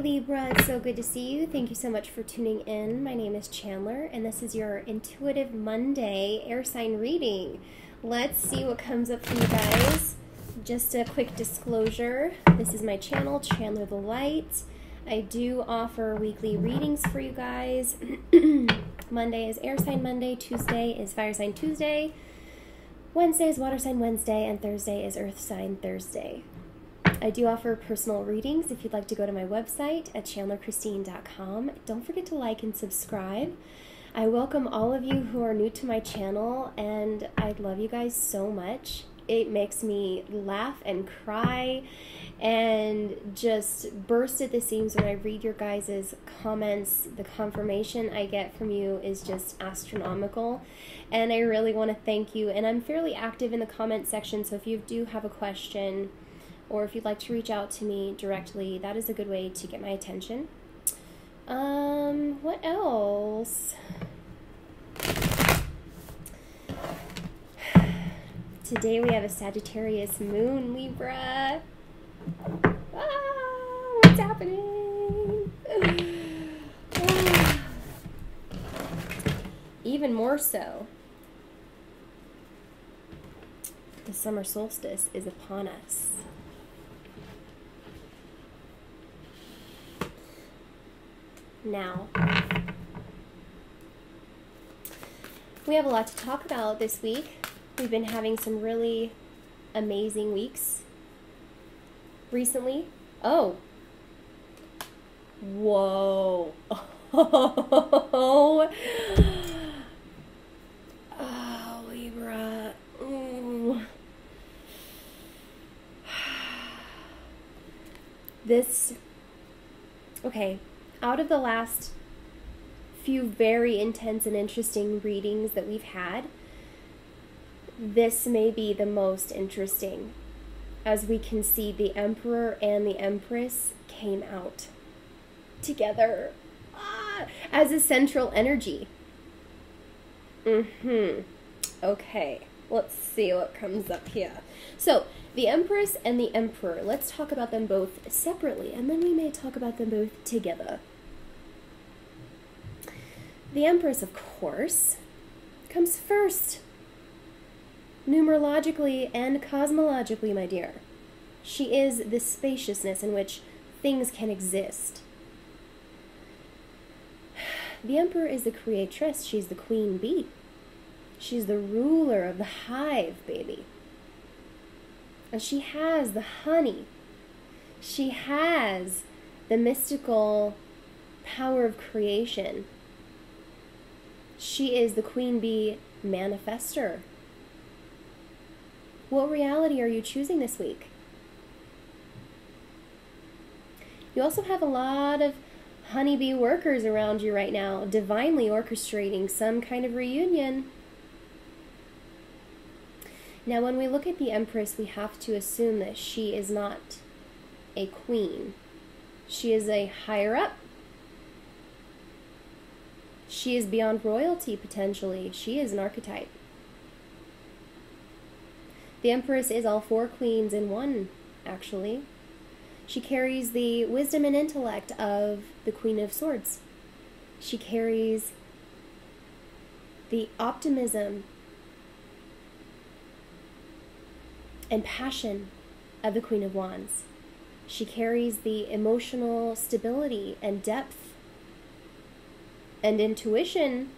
Libra, it's so good to see you. Thank you so much for tuning in. My name is Chandler, and this is your Intuitive Monday air sign reading. Let's see what comes up for you guys. Just a quick disclosure, this is my channel, Chandler The Light. I do offer weekly readings for you guys. Monday is air sign Monday, Tuesday is fire sign Tuesday, Wednesday is water sign Wednesday, and Thursday is earth sign Thursday. I do offer personal readings if you'd like to go to my website at chandlerchristine.com. Don't forget to like and subscribe. I welcome all of you who are new to my channel, and I love you guys so much. It makes me laugh and cry and just burst at the seams when I read your guys' comments. The confirmation I get from you is just astronomical, and I really want to thank you. And I'm fairly active in the comment section, so if you do have a question or if you'd like to reach out to me directly, that is a good way to get my attention. What else? Today we have a Sagittarius moon, Libra. What's happening? Even more so, the summer solstice is upon us. Now, we have a lot to talk about this week. We've been having some really amazing weeks recently. Oh. Whoa. Oh, Libra. Ooh. Okay. Out of the last few very intense and interesting readings that we've had, this may be the most interesting, as we can see the Emperor and the Empress came out together as a central energy. Okay, let's see what comes up here. So, the Empress and the Emperor, let's talk about them both separately, and then we may talk about them both together. The Empress, of course, comes first. Numerologically and cosmologically, my dear. She is the spaciousness in which things can exist. The Emperor is the creatress. She's the queen bee. She's the ruler of the hive, baby. And she has the honey. She has the mystical power of creation. She is the queen bee manifester. What reality are you choosing this week? You also have a lot of honeybee workers around you right now, divinely orchestrating some kind of reunion. Now, when we look at the Empress, we have to assume that she is not a queen. She is a higher up. She is beyond royalty, potentially. She is an archetype. The Empress is all four queens in one, actually. She carries the wisdom and intellect of the Queen of Swords. She carries the optimism and passion of the Queen of Wands. She carries the emotional stability and depth and intuition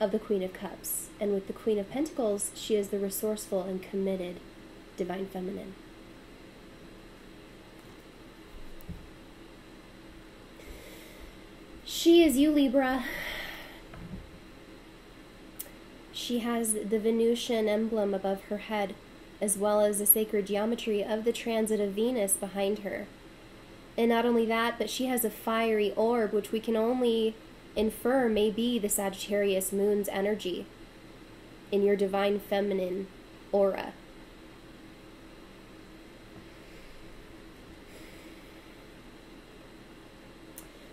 of the Queen of Cups. And with the Queen of Pentacles, she is the resourceful and committed divine feminine. She is you, Libra. She has the Venusian emblem above her head, as well as the sacred geometry of the transit of Venus behind her. And not only that, but she has a fiery orb, which we can only infer may be the Sagittarius moon's energy in your divine feminine aura.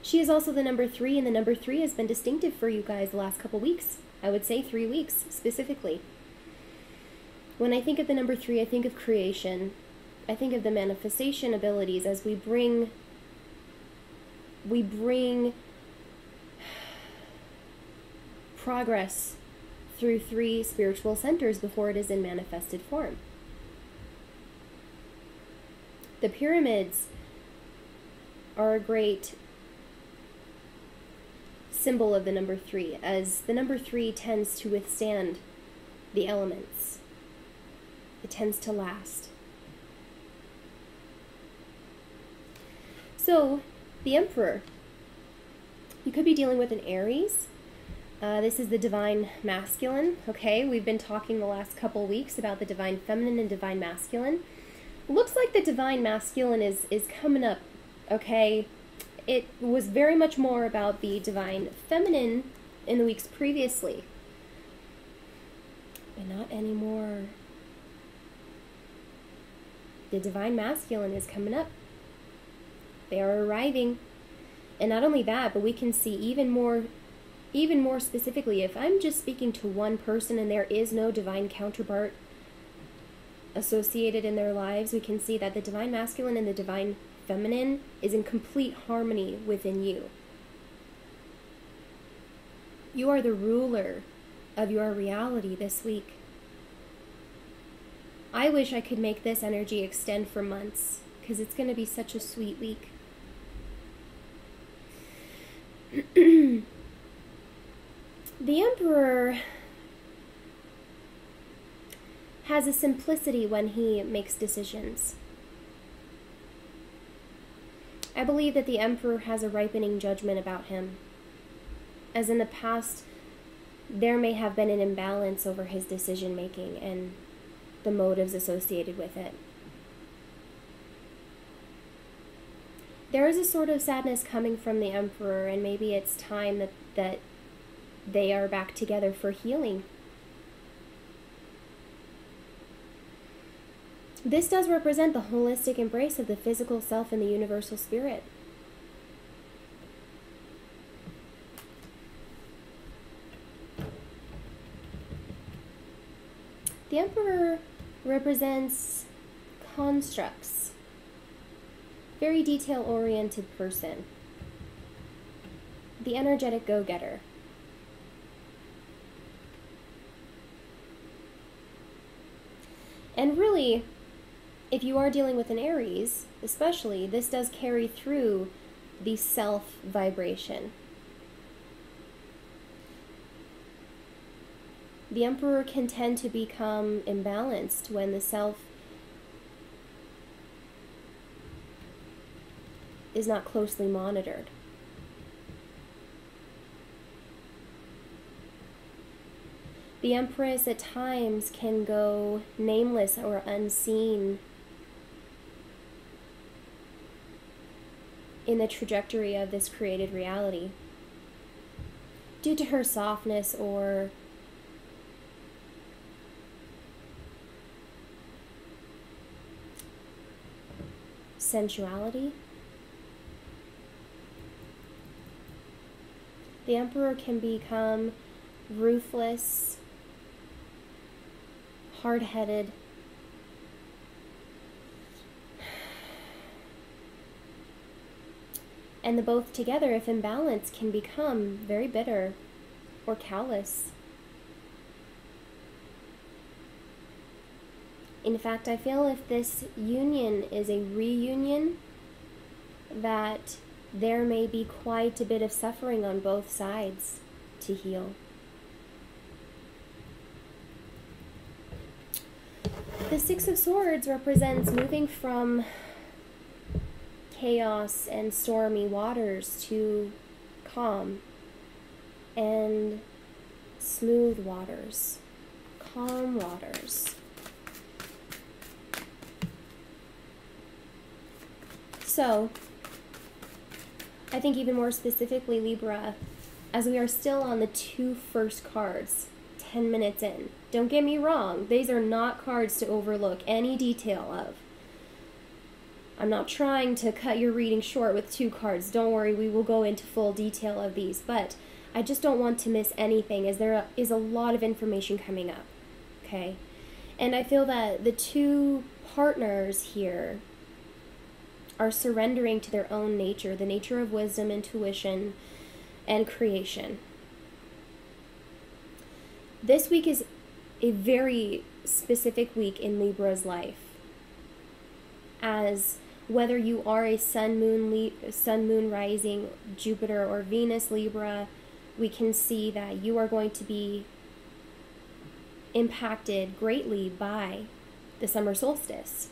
She is also the number 3, and the number 3 has been distinctive for you guys the last couple weeks. I would say 3 weeks, specifically. When I think of the number 3, I think of creation. I think of the manifestation abilities as we bring we bring progress through 3 spiritual centers before it is in manifested form. The pyramids are a great symbol of the number 3, as the number 3 tends to withstand the elements. It tends to last. So, the Emperor. You could be dealing with an Aries. This is the divine masculine, okay? We've been talking the last couple weeks about the divine feminine and divine masculine. Looks like the divine masculine is coming up, okay? It was very much more about the divine feminine in the weeks previously. But not anymore. The divine masculine is coming up. They are arriving. And not only that, but we can see even more specifically, if I'm just speaking to one person and there is no divine counterpart associated in their lives, we can see that the divine masculine and the divine feminine is in complete harmony within you. You are the ruler of your reality this week. I wish I could make this energy extend for months, because it's going to be such a sweet week. The Emperor has a simplicity when he makes decisions. I believe that the Emperor has a ripening judgment about him, as in the past there may have been an imbalance over his decision making and the motives associated with it. There is a sort of sadness coming from the Emperor, and maybe it's time that they are back together for healing. This does represent the holistic embrace of the physical self and the universal spirit. The Emperor represents constructs. Very detail-oriented person. The energetic go-getter. And really, if you are dealing with an Aries, especially, this does carry through the self vibration. The Emperor can tend to become imbalanced when the self is not closely monitored. The Empress at times can go nameless or unseen in the trajectory of this created reality due to her softness or sensuality. The Emperor can become ruthless, hard-headed, and the both together, if in balance, can become very bitter or callous. In fact, I feel if this union is a reunion, that there may be quite a bit of suffering on both sides to heal. The Six of Swords represents moving from chaos and stormy waters to calm and smooth waters, calm waters. So, I think even more specifically, Libra, as we are still on the 2 first cards, 10 minutes in. Don't get me wrong, these are not cards to overlook any detail of. I'm not trying to cut your reading short with 2 cards. Don't worry, we will go into full detail of these, but I just don't want to miss anything, as there is a lot of information coming up, okay? And I feel that the 2 partners here are surrendering to their own nature, the nature of wisdom, intuition, and creation. This week is a very specific week in Libra's life, as whether you are a sun, moon rising, Jupiter or Venus Libra, we can see that you are going to be impacted greatly by the summer solstice.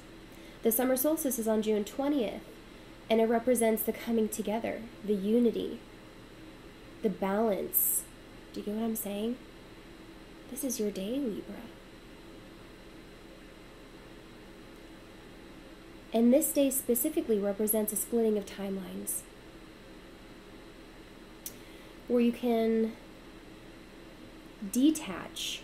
The summer solstice is on June 20th, and it represents the coming together, the unity, the balance. Do you get what I'm saying? This is your day, Libra. And this day specifically represents a splitting of timelines, where you can detach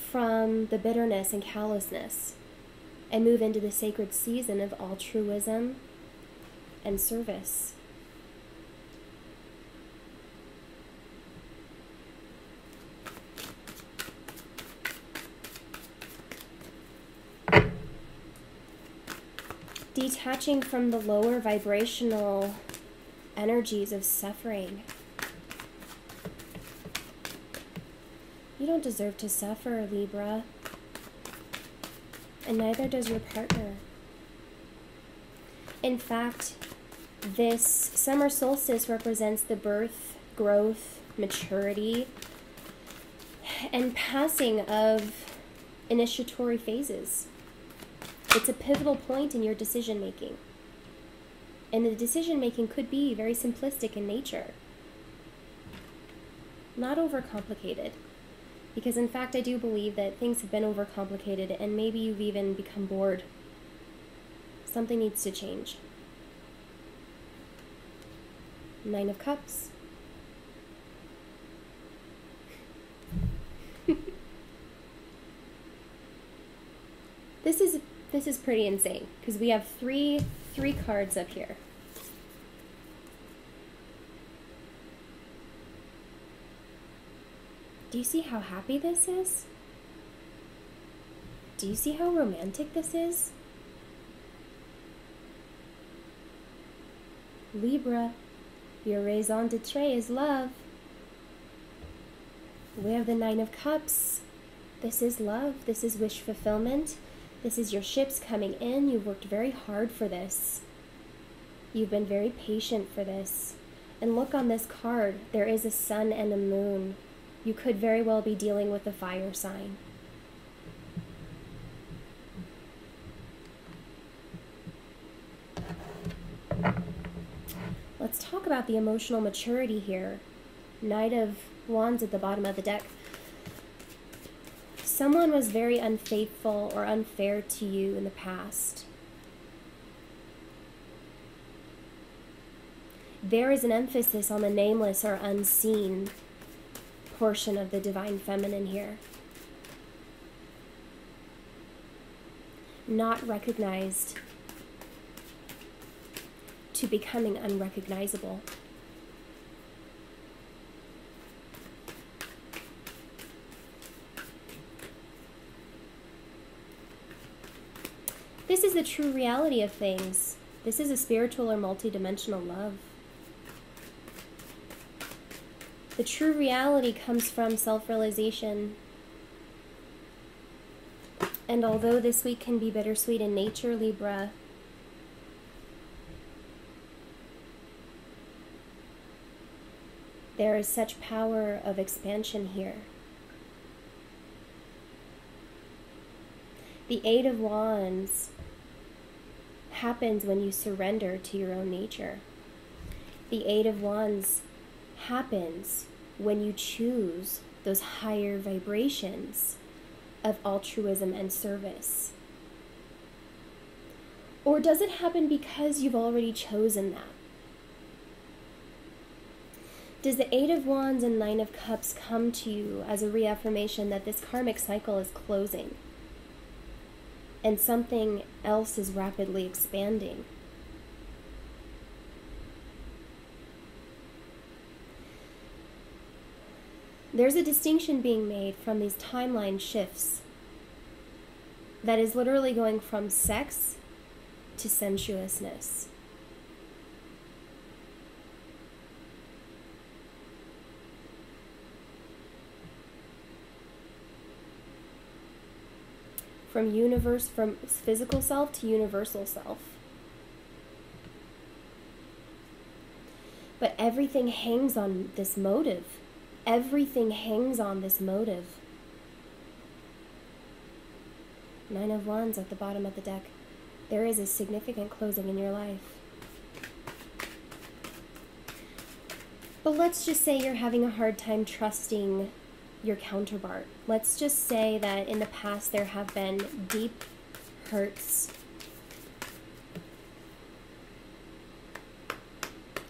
from the bitterness and callousness and move into the sacred season of altruism and service. Detaching from the lower vibrational energies of suffering. You don't deserve to suffer, Libra, and neither does your partner. In fact, this summer solstice represents the birth, growth, maturity, and passing of initiatory phases. It's a pivotal point in your decision-making. And the decision-making could be very simplistic in nature, not overcomplicated. Because in fact, I do believe that things have been overcomplicated and maybe you've even become bored. Something needs to change. Nine of Cups. This is pretty insane because we have three cards up here. Do you see how happy this is? Do you see how romantic this is? Libra, your raison d'etre is love. We have the Nine of Cups. This is love. This is wish fulfillment. This is your ships coming in. You've worked very hard for this. You've been very patient for this. And look on this card. There is a sun and a moon. You could very well be dealing with a fire sign. Let's talk about the emotional maturity here. Knight of Wands at the bottom of the deck. Someone was very unfaithful or unfair to you in the past. There is an emphasis on the nameless or unseen portion of the divine feminine here. Not recognized to becoming unrecognizable. This is the true reality of things. This is a spiritual or multidimensional love. The true reality comes from self-realization. And although this week can be bittersweet in nature, Libra, there is such power of expansion here. The Eight of Wands happens when you surrender to your own nature. The Eight of Wands happens when you choose those higher vibrations of altruism and service. Or does it happen because you've already chosen that? Does the Eight of Wands and Nine of Cups come to you as a reaffirmation that this karmic cycle is closing and something else is rapidly expanding? There's a distinction being made from these timeline shifts that is literally going from sex to sensuousness. From physical self to universal self. But everything hangs on this motive. Everything hangs on this motive. 9 of Wands at the bottom of the deck. There is a significant closing in your life. But let's just say you're having a hard time trusting your counterpart. Let's just say that in the past there have been deep hurts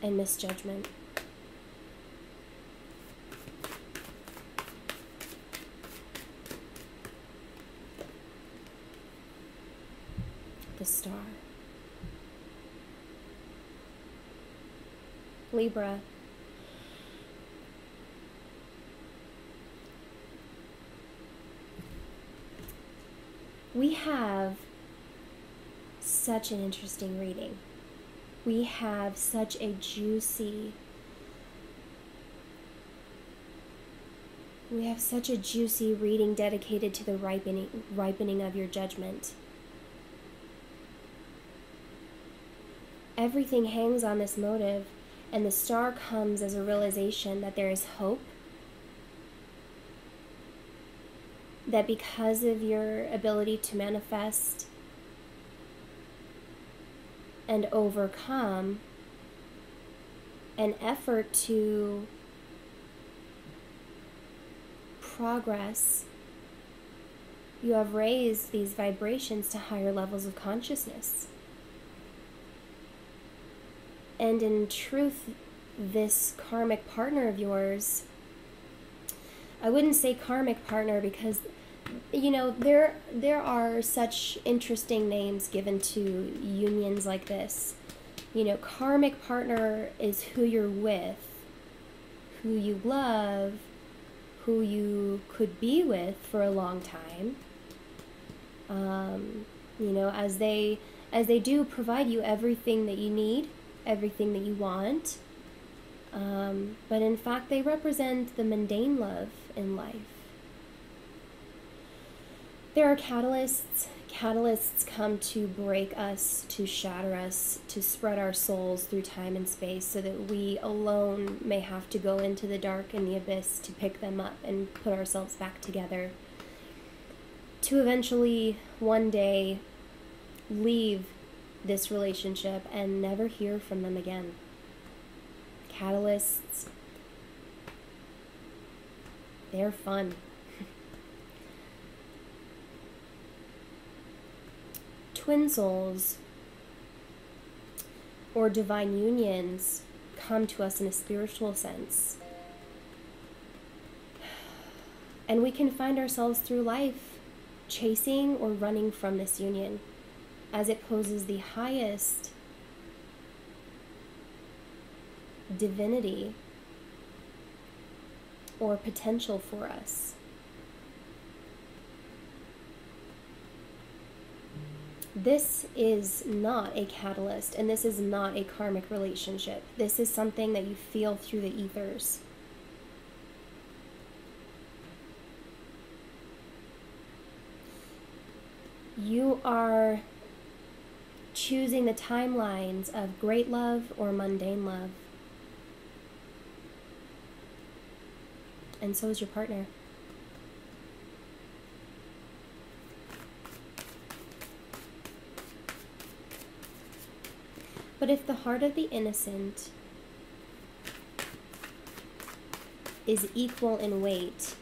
and misjudgment. The Star. Libra. We have such an interesting reading. We have such a juicy reading dedicated to the ripening of your judgment. Everything hangs on this motive, and the Star comes as a realization that there is hope, that because of your ability to manifest and overcome, an effort to progress, you have raised these vibrations to higher levels of consciousness. And in truth, this karmic partner of yours, I wouldn't say karmic partner because, you know, there are such interesting names given to unions like this. You know, karmic partner is who you're with, who you love, who you could be with for a long time. You know, as they do provide you everything that you need, everything that you want. But in fact, they represent the mundane love in life. There are catalysts. Catalysts come to break us, to shatter us, to spread our souls through time and space so that we alone may have to go into the dark and the abyss to pick them up and put ourselves back together. To eventually, one day, leave this relationship and never hear from them again. Catalysts, they're fun. Twin souls or divine unions come to us in a spiritual sense. And we can find ourselves through life chasing or running from this union, as it poses the highest divinity or potential for us. This is not a catalyst, and this is not a karmic relationship. This is something that you feel through the ethers. You are choosing the timelines of great love or mundane love. And so is your partner. But if the heart of the innocent is equal in weight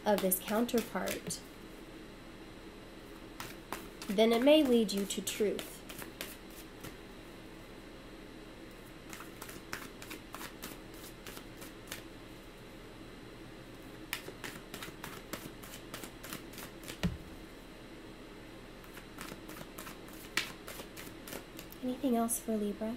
of this counterpart, then it may lead you to truth. Anything else for Libra?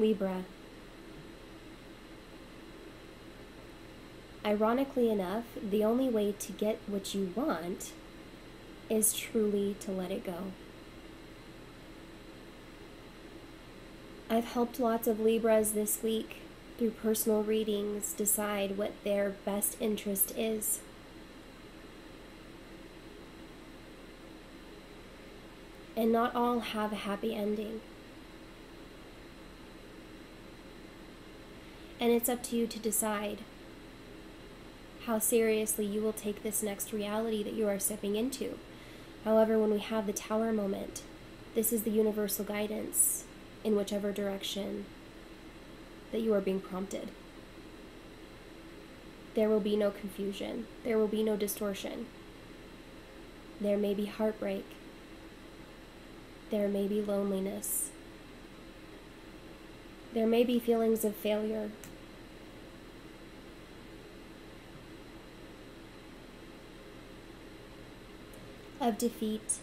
Libra. Ironically enough, the only way to get what you want is truly to let it go. I've helped lots of Libras this week through personal readings decide what their best interest is. And not all have a happy ending. And it's up to you to decide how seriously you will take this next reality that you are stepping into. However, when we have the Tower moment, this is the universal guidance in whichever direction that you are being prompted. There will be no confusion. There will be no distortion. There may be heartbreak. There may be loneliness. There may be feelings of failure. Of defeat.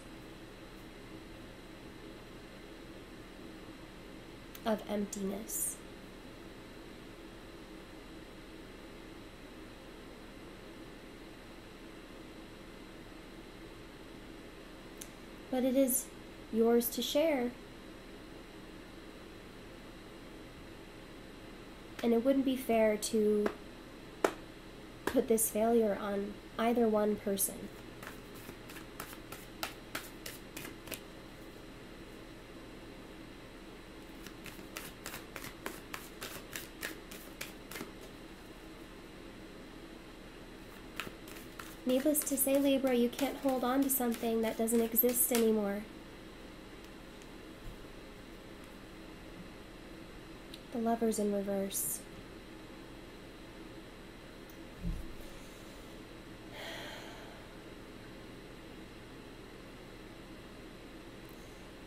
Of emptiness. But it is yours to share. And it wouldn't be fair to put this failure on either one person. Needless to say, Libra, you can't hold on to something that doesn't exist anymore. The Lovers in reverse.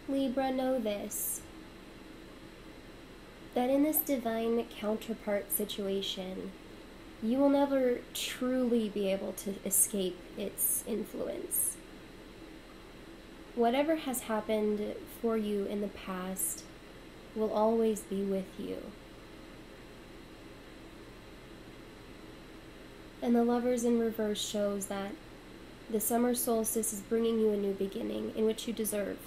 Libra, know this, that in this divine counterpart situation, you will never truly be able to escape its influence. Whatever has happened for you in the past will always be with you. And the Lovers in reverse shows that the summer solstice is bringing you a new beginning in which you deserve.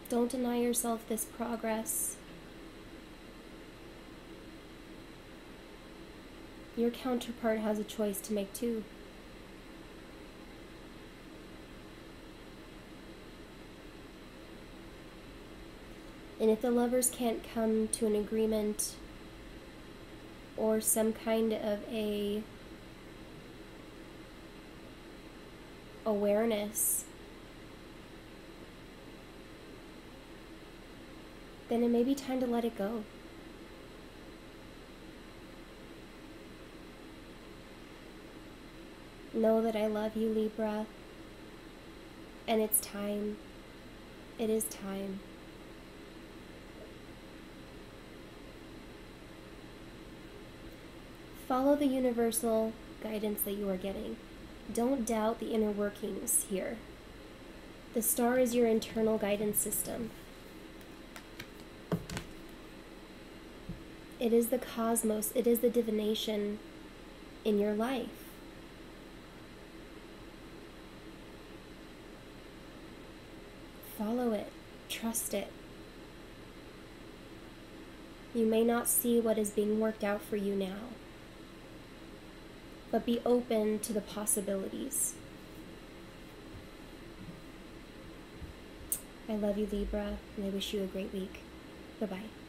Don't deny yourself this progress. Your counterpart has a choice to make too. And if the lovers can't come to an agreement or some kind of a awareness, then it may be time to let it go. Know that I love you, Libra, and it's time. It is time. Follow the universal guidance that you are getting. Don't doubt the inner workings here. The star is your internal guidance system. It is the cosmos. It is the divination in your life. Follow it. Trust it. You may not see what is being worked out for you now, but be open to the possibilities. I love you, Libra, and I wish you a great week. Bye-bye.